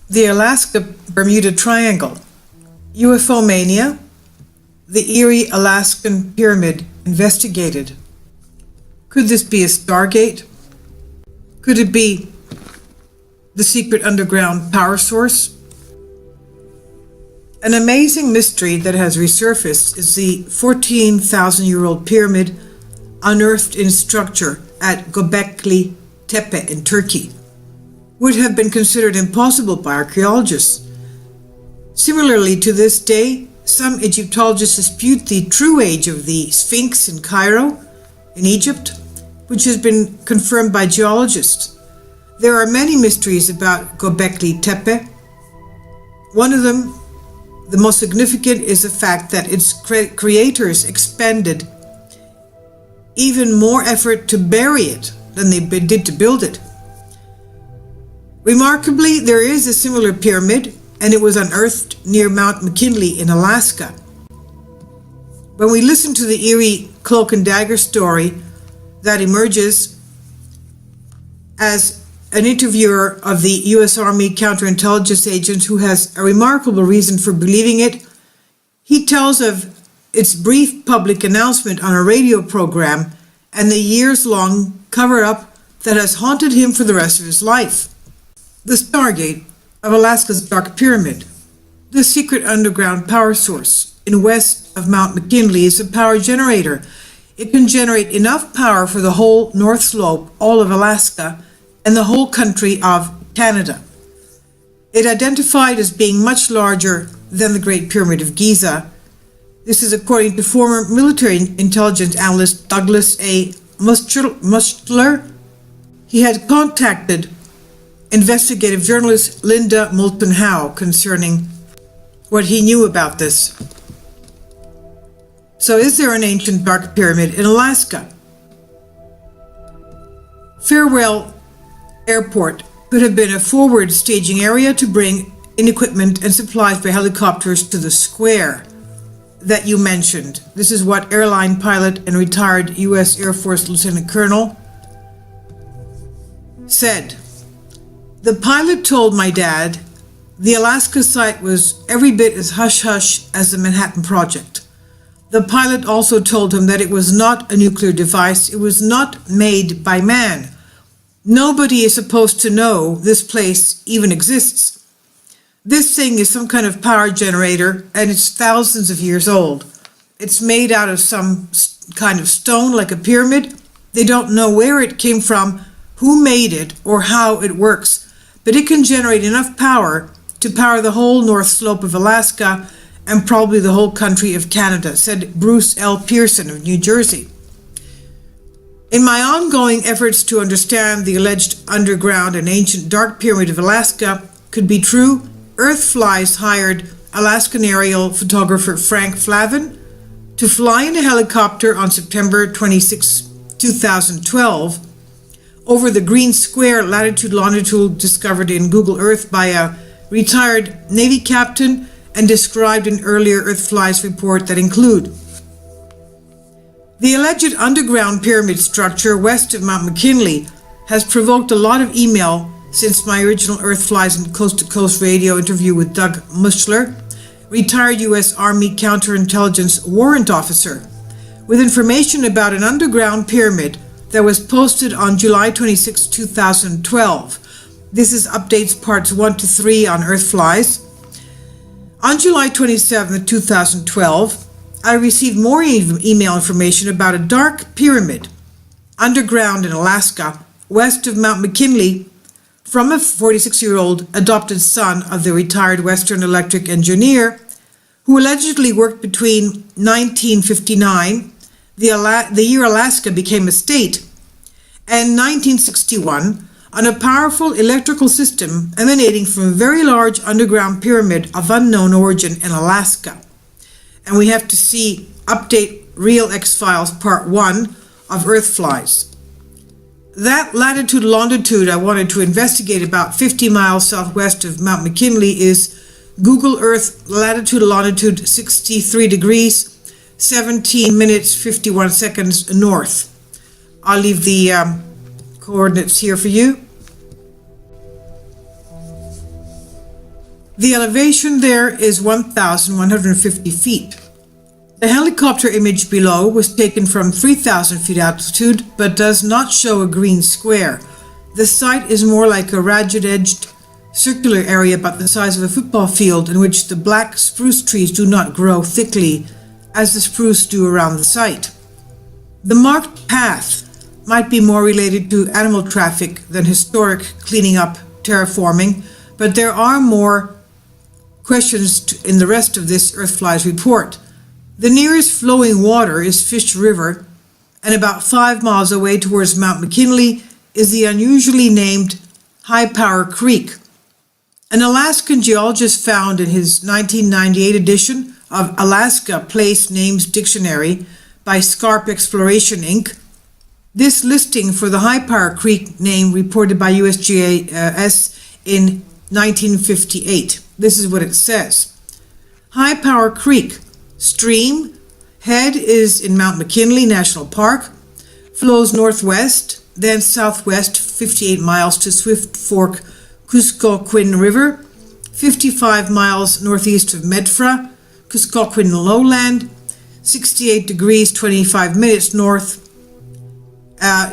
the Alaska-Bermuda Triangle, UFO mania, the Eerie Alaskan Pyramid investigated. Could this be a Stargate? Could it be the secret underground power source? An amazing mystery that has resurfaced is the 14,000-year-old pyramid unearthed in structure at Göbekli Tepe in Turkey. Would have been considered impossible by archaeologists. Similarly, to this day, some Egyptologists dispute the true age of the Sphinx in Cairo, in Egypt, which has been confirmed by geologists. There are many mysteries about Göbekli Tepe. One of them, the most significant, is the fact that its creators expended even more effort to bury it than they did to build it. Remarkably, there is a similar pyramid, and it was unearthed near Mount McKinley in Alaska. When we listen to the eerie cloak and dagger story that emerges as an interviewer of the U.S. Army counterintelligence agent who has a remarkable reason for believing it, he tells of its brief public announcement on a radio program and the years-long cover-up that has haunted him for the rest of his life. The Stargate of Alaska's Dark Pyramid, the secret underground power source west of Mount McKinley, is a power generator. It can generate enough power for the whole North Slope, all of Alaska, and the whole country of Canada. It identified as being much larger than the Great Pyramid of Giza. This is according to former military intelligence analyst Douglas A. Mustler. He had contacted investigative journalist Linda Moulton Howe concerning what he knew about this. So is there an ancient dark pyramid in Alaska? Farewell Airport could have been a forward staging area to bring in equipment and supplies by helicopters to the square that you mentioned. This is what airline pilot and retired U.S. Air Force Lieutenant Colonel said. The pilot told my dad the Alaska site was every bit as hush-hush as the Manhattan Project. The pilot also told him that it was not a nuclear device. It was not made by man. Nobody is supposed to know this place even exists. This thing is some kind of power generator, and it's thousands of years old. It's made out of some kind of stone like a pyramid. They don't know where it came from, who made it, or how it works. But it can generate enough power to power the whole North Slope of Alaska and probably the whole country of Canada, said Bruce L. Pearson of New Jersey. In my ongoing efforts to understand the alleged underground and ancient dark pyramid of Alaska could be true, Earthflies hired Alaskan aerial photographer Frank Flavin to fly in a helicopter on September 26, 2012, over the green square latitude-longitude discovered in Google Earth by a retired Navy captain and described in earlier Earthflies report that include the alleged underground pyramid structure west of Mount McKinley has provoked a lot of email since my original Earthflies and Coast to Coast radio interview with Doug Muschler, retired U.S. Army counterintelligence warrant officer, with information about an underground pyramid that was posted on July 26, 2012. This is updates parts 1 to 3 on Earthflies. On July 27, 2012, I received more email information about a dark pyramid underground in Alaska, west of Mount McKinley, from a 46-year-old adopted son of the retired Western Electric engineer who allegedly worked between 1959, the year Alaska became a state, and 1961 on a powerful electrical system emanating from a very large underground pyramid of unknown origin in Alaska. And we have to see update Real X-Files Part 1 of Earthflies. That latitude-longitude I wanted to investigate about 50 miles southwest of Mount McKinley is Google Earth latitude-longitude 63 degrees, 17 minutes, 51 seconds north. I'll leave the coordinates here for you. The elevation there is 1,150 feet. The helicopter image below was taken from 3,000 feet altitude, but does not show a green square. The site is more like a ragged-edged circular area about the size of a football field, in which the black spruce trees do not grow thickly as the spruce do around the site. The marked path might be more related to animal traffic than historic cleaning up terraforming, but there are more questions in the rest of this Earthflies report. The nearest flowing water is Fish River, and about 5 miles away towards Mount McKinley is the unusually named High Power Creek. An Alaskan geologist found in his 1998 edition of Alaska Place Names Dictionary by Scarp Exploration Inc. this listing for the High Power Creek name reported by USGS in 1958. This is what it says. High Power Creek, stream, head is in Mount McKinley National Park, flows northwest, then southwest 58 miles to Swift Fork Kuskokwim River, 55 miles northeast of Medfra, Kuskokwim Lowland, 68 degrees 25 minutes north.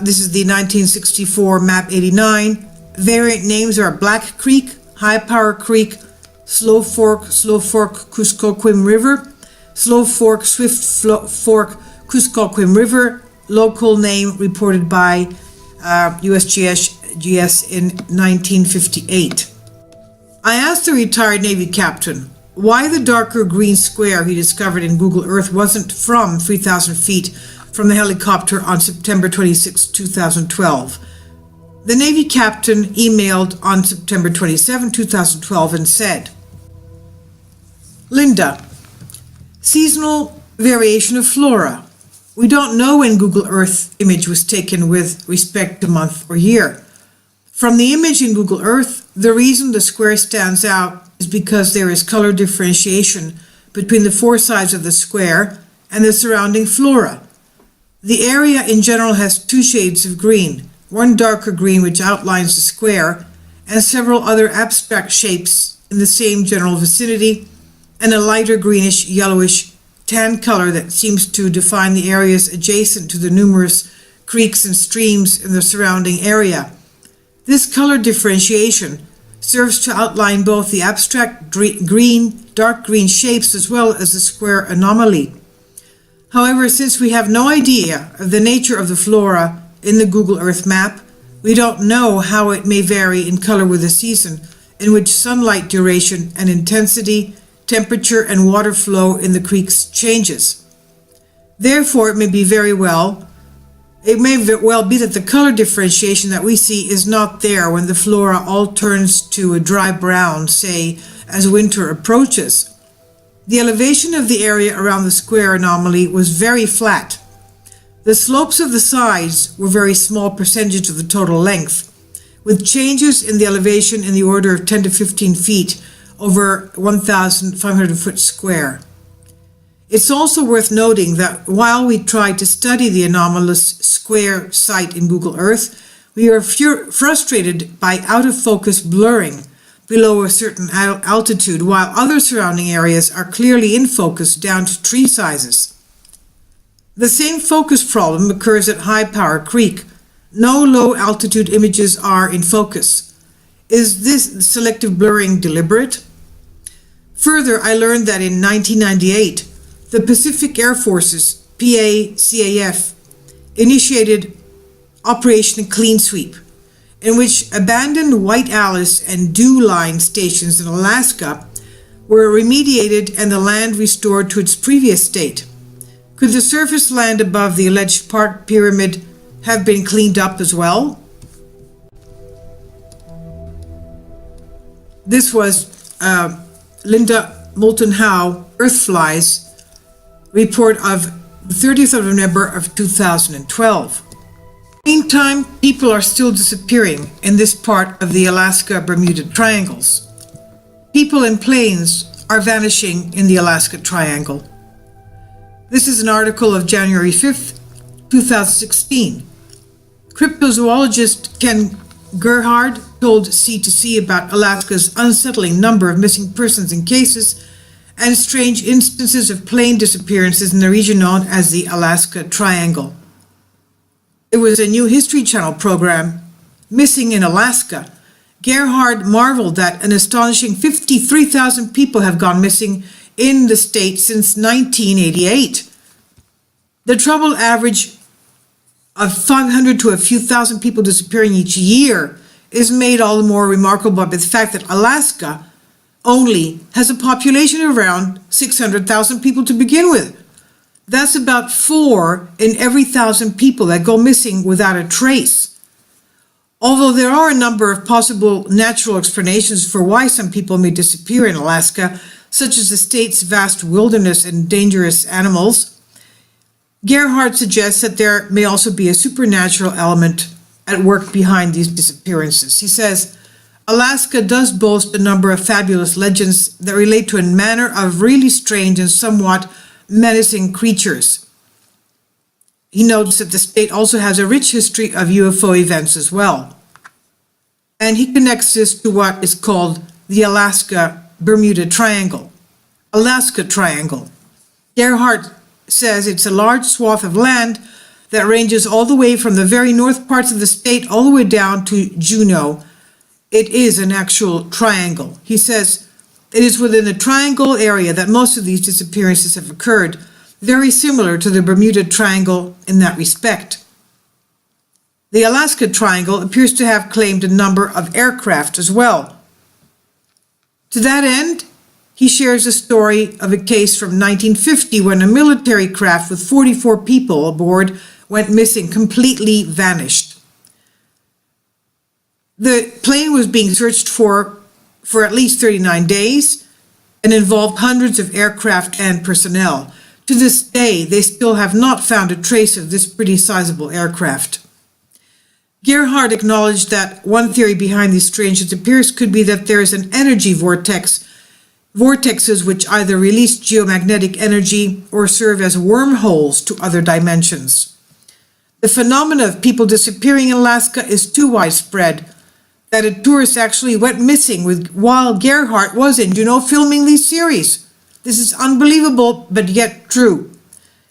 This is the 1964 map 89. Variant names are Black Creek, High Power Creek, Slow Fork, Kuskokwim River, Slow Fork, Swift Fork, Kuskokwim River. Local name reported by USGS in 1958. I asked the retired Navy captain why the darker green square he discovered in Google Earth wasn't from 3,000 feet from the helicopter on September 26, 2012. The Navy captain emailed on September 27, 2012 and said, Linda, seasonal variation of flora. We don't know when Google Earth image was taken with respect to month or year. From the image in Google Earth, the reason the square stands out is because there is color differentiation between the 4 sides of the square and the surrounding flora. The area in general has 2 shades of green, one darker green which outlines the square, and several other abstract shapes in the same general vicinity, and a lighter greenish yellowish tan color that seems to define the areas adjacent to the numerous creeks and streams in the surrounding area. This color differentiation serves to outline both the abstract green, dark green shapes as well as the square anomaly. However, since we have no idea of the nature of the flora in the Google Earth map, we don't know how it may vary in color with the season, in which sunlight duration and intensity, temperature and water flow in the creeks changes. Therefore, it may well be that the color differentiation that we see is not there when the flora all turns to a dry brown, say, as winter approaches. The elevation of the area around the square anomaly was very flat. The slopes of the sides were very small percentage of the total length, with changes in the elevation in the order of 10 to 15 feet over 1,500 foot square. It's also worth noting that while we tried to study the anomalous square site in Google Earth, we are frustrated by out-of-focus blurring below a certain altitude, while other surrounding areas are clearly in focus down to tree sizes. The same focus problem occurs at High Power Creek. No low-altitude images are in focus. Is this selective blurring deliberate? Further, I learned that in 1998, the Pacific Air Force's PACAF initiated Operation Clean Sweep, in which abandoned White Alice and Dew Line stations in Alaska were remediated and the land restored to its previous state. Could the surface land above the alleged park pyramid have been cleaned up as well? This was Linda Moulton Howe, Earthflies, report of the 30th of November of 2012. Meantime, people are still disappearing in this part of the Alaska-Bermuda triangles. People and planes are vanishing in the Alaska Triangle. This is an article of January 5th, 2016. Cryptozoologist Ken Gerhard told C2C about Alaska's unsettling number of missing persons and cases and strange instances of plane disappearances in the region known as the Alaska Triangle. It was a new History Channel program, Missing in Alaska. Gerhard marveled that an astonishing 53,000 people have gone missing in the state since 1988. The troubled average of 500 to a few thousand people disappearing each year is made all the more remarkable by the fact that Alaska only has a population of around 600,000 people to begin with. That's about 4 in every 1,000 people that go missing without a trace. Although there are a number of possible natural explanations for why some people may disappear in Alaska, such as the state's vast wilderness and dangerous animals, Gerhard suggests that there may also be a supernatural element at work behind these disappearances. He says, Alaska does boast a number of fabulous legends that relate to a manner of really strange and somewhat menacing creatures. He notes that the state also has a rich history of UFO events as well. And he connects this to what is called the Alaska-Bermuda Triangle. Alaska Triangle. Gerhard says it's a large swath of land that ranges all the way from the very north parts of the state all the way down to Juneau. It is an actual triangle. He says it is within the triangle area that most of these disappearances have occurred, very similar to the Bermuda Triangle in that respect. The Alaska Triangle appears to have claimed a number of aircraft as well. To that end, he shares a story of a case from 1950 when a military craft with 44 people aboard went missing, completely vanished. The plane was being searched for at least 39 days and involved hundreds of aircraft and personnel. To this day, they still have not found a trace of this pretty sizable aircraft. Gerhard acknowledged that one theory behind these strange disappearances could be that there is an energy vortexes which either release geomagnetic energy or serve as wormholes to other dimensions. The phenomena of people disappearing in Alaska is too widespread that a tourist actually went missing while Gerhard was in Juneau filming these series. This is unbelievable, but yet true.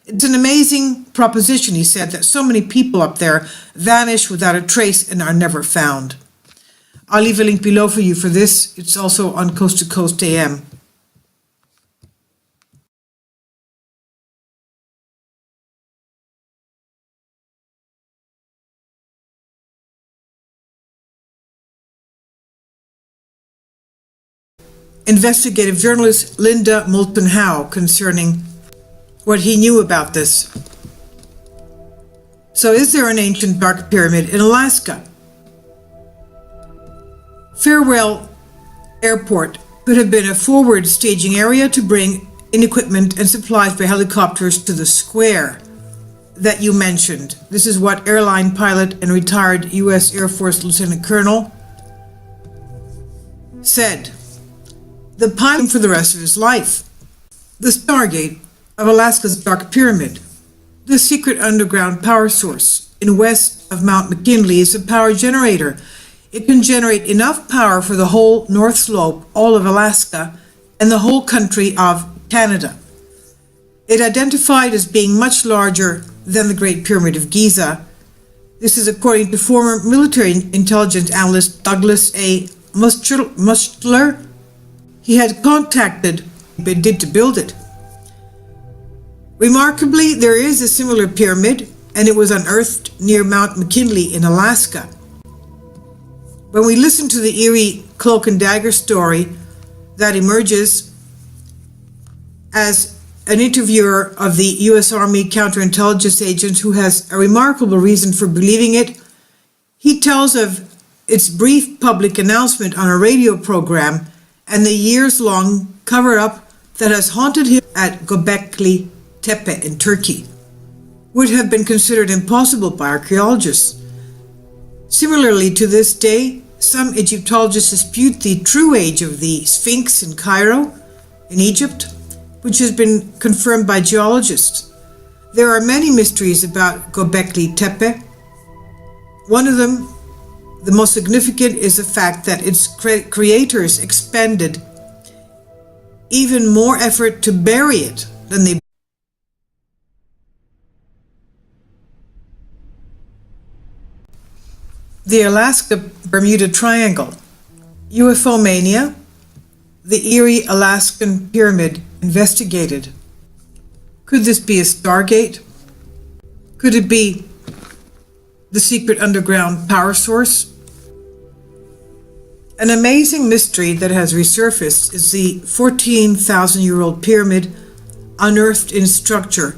It's an amazing proposition, he said, that so many people up there vanish without a trace and are never found. I'll leave a link below for you for this. It's also on Coast to Coast AM. Investigative journalist Linda Moulton Howe concerning what he knew about this. So is there an ancient dark pyramid in Alaska? Farewell Airport could have been a forward staging area to bring in equipment and supplies by helicopters to the square that you mentioned. This is what airline pilot and retired U.S. Air Force Lieutenant Colonel said. The pilot for the rest of his life. The Stargate of Alaska's Dark Pyramid. The secret underground power source west of Mount McKinley is a power generator. It can generate enough power for the whole North Slope, all of Alaska, and the whole country of Canada. It identified as being much larger than the Great Pyramid of Giza. This is according to former military intelligence analyst Douglas A. Mustler. He had contacted but did to build it. Remarkably, there is a similar pyramid, and it was unearthed near Mount McKinley in Alaska. When we listen to the eerie cloak and dagger story that emerges as an interviewer of the U.S. Army counterintelligence agent who has a remarkable reason for believing it, he tells of its brief public announcement on a radio program and the years-long cover-up that has haunted him at Göbekli Tepe in Turkey would have been considered impossible by archaeologists. Similarly, to this day, some Egyptologists dispute the true age of the Sphinx in Cairo, in Egypt, which has been confirmed by geologists. There are many mysteries about Göbekli Tepe. One of them The most significant is the fact that its creators expended even more effort to bury it than they. The Alaska-Bermuda Triangle, UFO mania, the eerie Alaskan Pyramid investigated. Could this be a Stargate? Could it be the secret underground power source? An amazing mystery that has resurfaced is the 14,000-year-old pyramid unearthed in structure